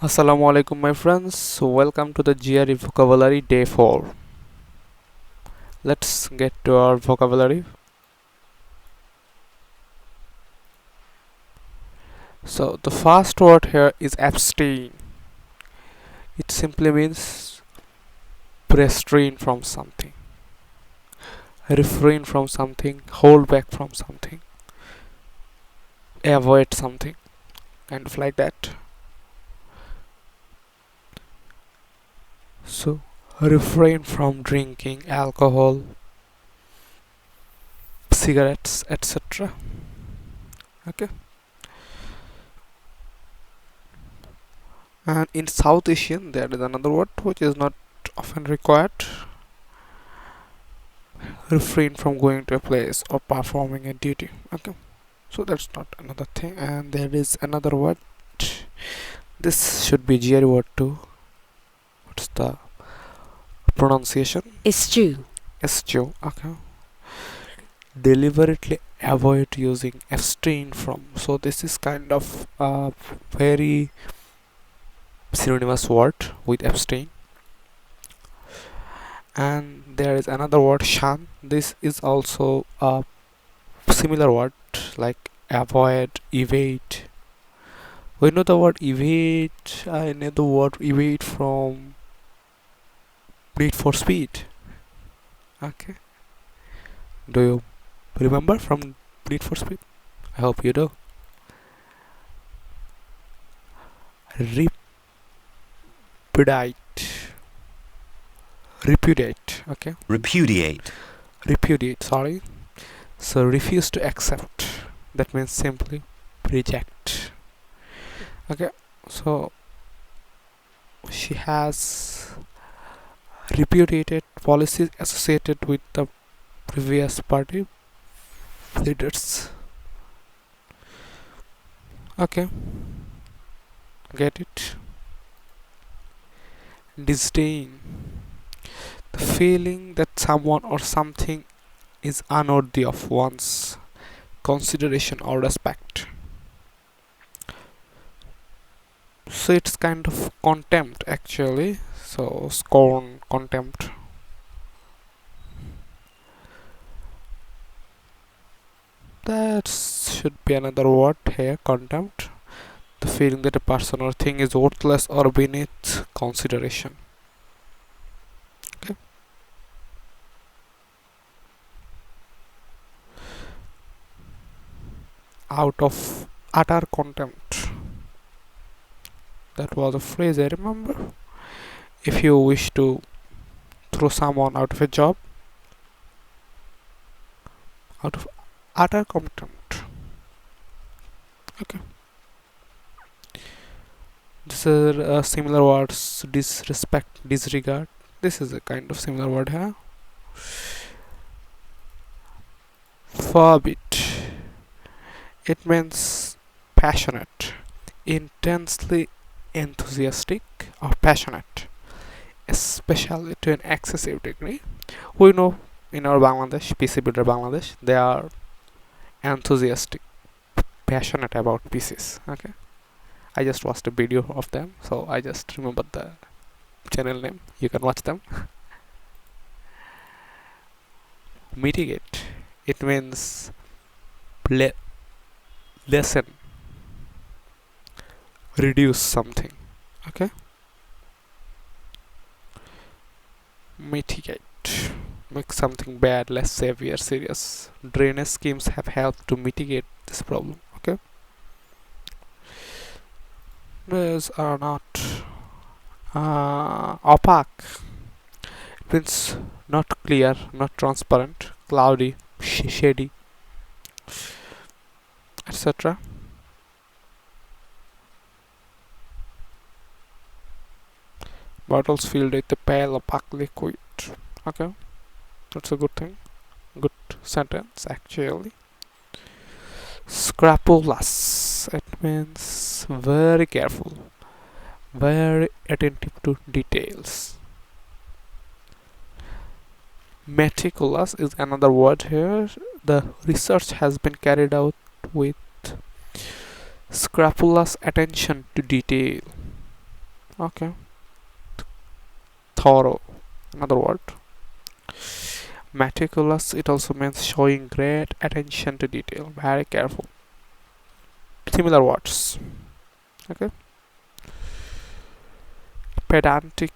Assalamu alaikum my friends, welcome to the GRE Vocabulary Day 4. Let's get to our vocabulary. So the first word here is abstain. It simply means restrain from something, refrain from something, hold back from something, avoid something, kind of like that. So refrain from drinking alcohol, cigarettes, etc. Okay. And in South Asian there is another word which is not often required. Refrain from going to a place or performing a duty. Okay, so that's not another thing. And there is another word. This should be GRE word too. What's the pronunciation? Eschew. Eschew. Okay. Deliberately avoid using, abstain from. So this is kind of a very synonymous word with abstain. And there is another word, shan. This is also a similar word like avoid, evade. We know the word evade. I know the word evade from Need for Speed. Okay, do you remember from Need for Speed? I hope you do. Repudiate. Okay, repudiate, sorry. So refuse to accept, that means simply reject. Okay, so she has repudiated policies associated with the previous party leaders. Okay, get it? Disdain, the feeling that someone or something is unworthy of one's consideration or respect. So it's kind of contempt actually. So scorn, contempt. That should be another word here, contempt. The feeling that a person or thing is worthless or beneath consideration. Okay. Out of utter contempt. That was a phrase I remember. If you wish to throw someone out of a job, out of utter contempt. Okay. These are similar words. Disrespect, disregard. This is a kind of similar word here. Forbid. It means passionate, intensely enthusiastic or passionate, especially to an excessive degree. We know in our Bangladesh, PC Builder Bangladesh, they are enthusiastic, passionate about PCs. Okay, I just watched a video of them, so I just remembered the channel name. You can watch them. Mitigate, it means lessen, reduce something. Okay, mitigate, make something bad less severe, serious. Drainage schemes have helped to mitigate this problem. Okay, these are not opaque. It means not clear, not transparent, cloudy, shady, etc. Bottles filled with a pale opaque liquid. Okay, that's a good thing. Good sentence actually. Scrupulous, it means very careful, very attentive to details. Meticulous is another word here. The research has been carried out with scrupulous attention to detail. Okay, thorough, another word. Meticulous, it also means showing great attention to detail, very careful. Similar words. Okay, pedantic,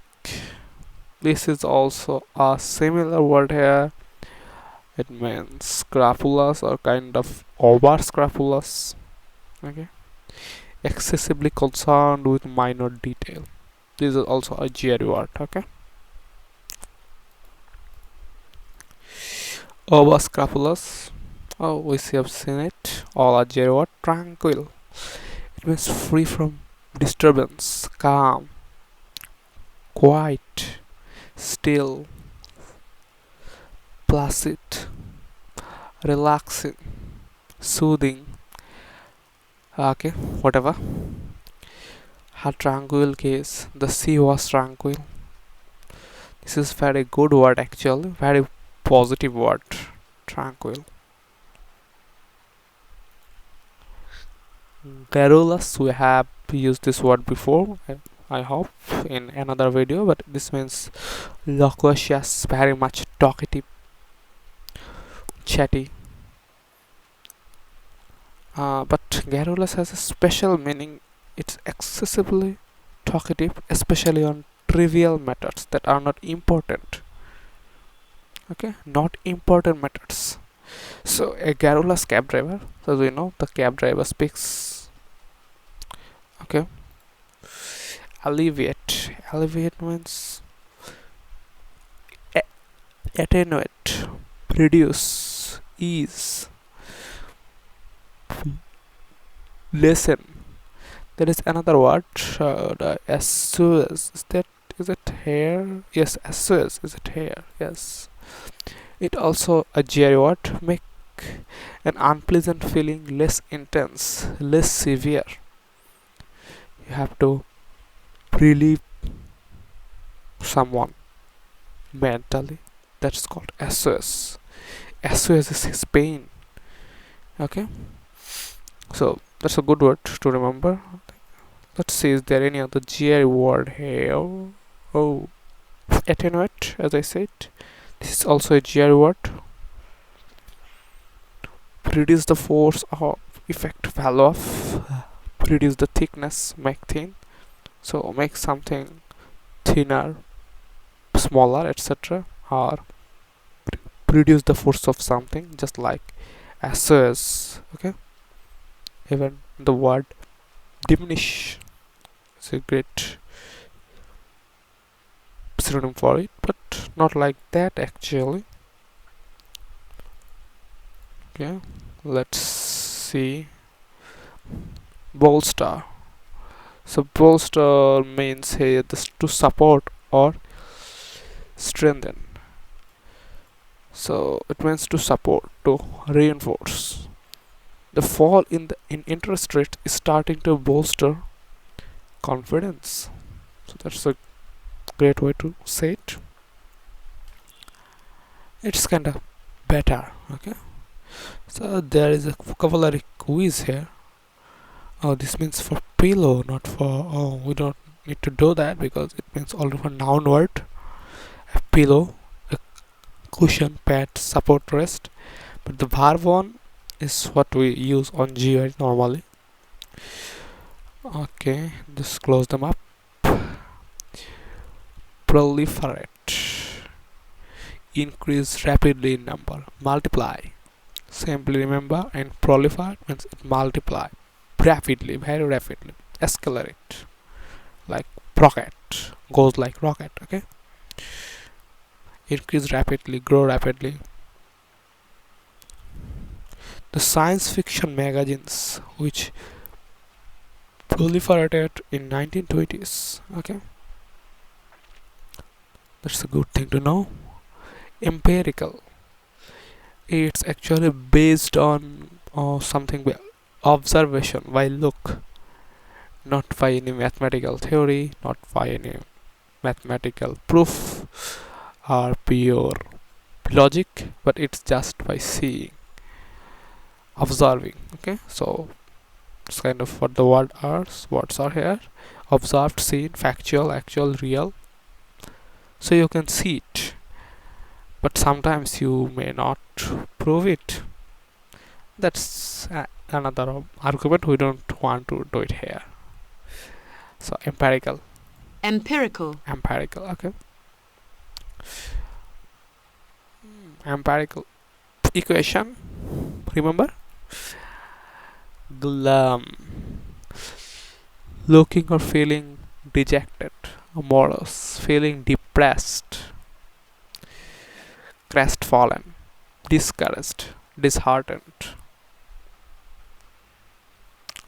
this is also a similar word here. It means scrupulous or kind of over scrupulous. Okay, excessively concerned with minor detail. This is also a GRE word. Okay, over scrupulous. Oh, we have seen it. All a GRE word. Tranquil, it means free from disturbance, calm, quiet, still, placid, relaxing, soothing. Okay, whatever. Her tranquil gaze. The sea was tranquil. This is very good word actually. Very positive word. Tranquil. Garrulous. We have used this word before. I hope in another video, but this means loquacious, very much talkative, chatty. But garrulous has a special meaning. It's excessively talkative, especially on trivial matters that are not important. Okay, not important matters. So a garrulous cab driver, so we know the cab driver speaks. Okay, alleviate. Alleviate means attenuate, reduce, ease, lessen. There is another word, the assuage. Is it here? Yes, assuage. Is it here? Yes. It also a GRE word. Make an unpleasant feeling less intense, less severe. You have to relieve someone mentally. That's called assuage. Assuage is his pain. Okay. So that's a good word to remember. Let's see, is there any other GRE word here? Oh, attenuate, as I said. This is also a GRE word. Reduce the force or effect value of. Reduce the thickness, make thin. So make something thinner, smaller, etc. Or reduce the force of something, just like assuage. Okay. Even the word diminish is a great synonym for it, but not like that actually. Okay, let's see. Bolster. So bolster means here to support or strengthen. So it means to support, to reinforce. The fall in interest rate is starting to bolster confidence. So that's a great way to say it. It's kind of better. Okay, so there is a vocabulary quiz here. Oh, this means for pillow, not for. Oh, we don't need to do that because it means only for noun word. A pillow, a cushion, pad, support, rest. But the verb one is what we use on GRE normally. Okay, just close them up. Proliferate, increase rapidly in number, multiply. Simply remember, and proliferate means it multiply rapidly, very rapidly. Escalate, like rocket, goes like rocket. Okay, increase rapidly, grow rapidly. The science fiction magazines which proliferated in 1920s. Okay, that's a good thing to know. Empirical, it's actually based on something by observation, by look, not by any mathematical theory, not by any mathematical proof or pure logic, but it's just by seeing, observing. Okay, so It's kind of what the words are here. Observed, seen, factual, actual, real. So you can see it, but sometimes you may not prove it. That's another argument. We don't want to do it here. So empirical. Okay. Empirical equation. Remember? Glum. Looking or feeling dejected, morose, feeling depressed, crestfallen, discouraged, disheartened.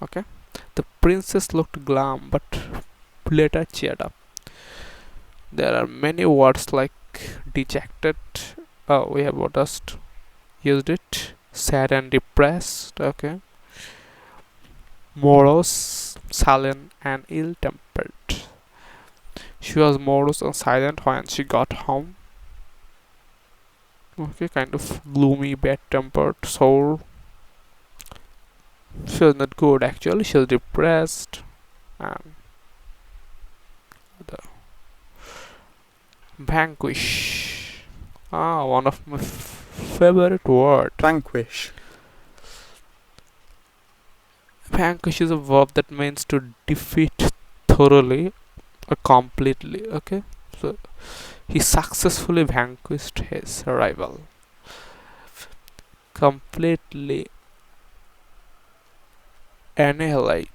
Okay. The princess looked glum but later cheered up. There are many words like dejected. Oh, we have just used it. Sad and depressed. Okay. Morose, sullen, and ill-tempered. She was morose and silent when she got home. Okay, kind of gloomy, bad-tempered, sour. She was not good actually. She was depressed and the vanquish. One of my favorite word. Vanquish. Vanquish is a verb that means to defeat thoroughly or completely. Okay, so he successfully vanquished his rival. Completely annihilate.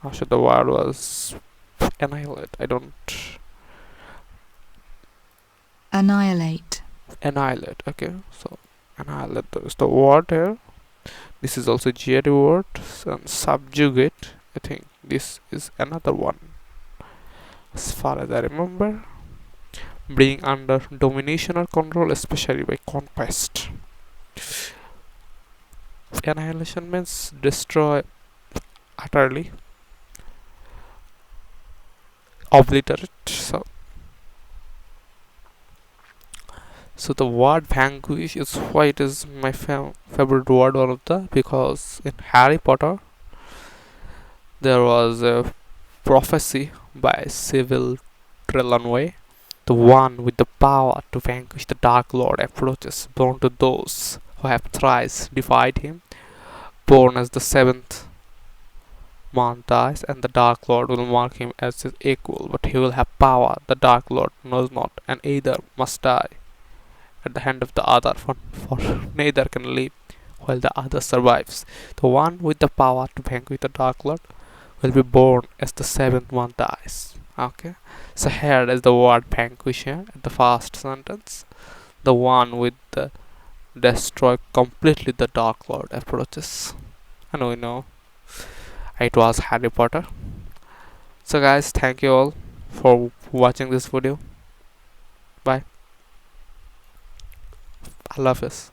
Actually, the word was annihilate. I don't. Annihilate. Annihilate. Okay, so annihilate is the word here. This is also GRE word and subjugate. I think this is another one. As far as I remember, bring under domination or control, especially by conquest. Annihilation means destroy utterly, obliterate. So the word vanquish is why it is my favorite word, one of the, because in Harry Potter there was a prophecy by Sybil Trelawney. The one with the power to vanquish the Dark Lord approaches, born to those who have thrice defied him. Born as the seventh man dies, and the Dark Lord will mark him as his equal, but he will have power the Dark Lord knows not, and either must die at the hand of the other, for neither can live while the other survives. The one with the power to vanquish the Dark Lord will be born as the seventh one dies. Okay, so here is the word vanquish here at the first sentence. The one with the destroy completely the Dark Lord approaches, and we know it was Harry Potter. So guys, thank you all for watching this video. Bye. I love this.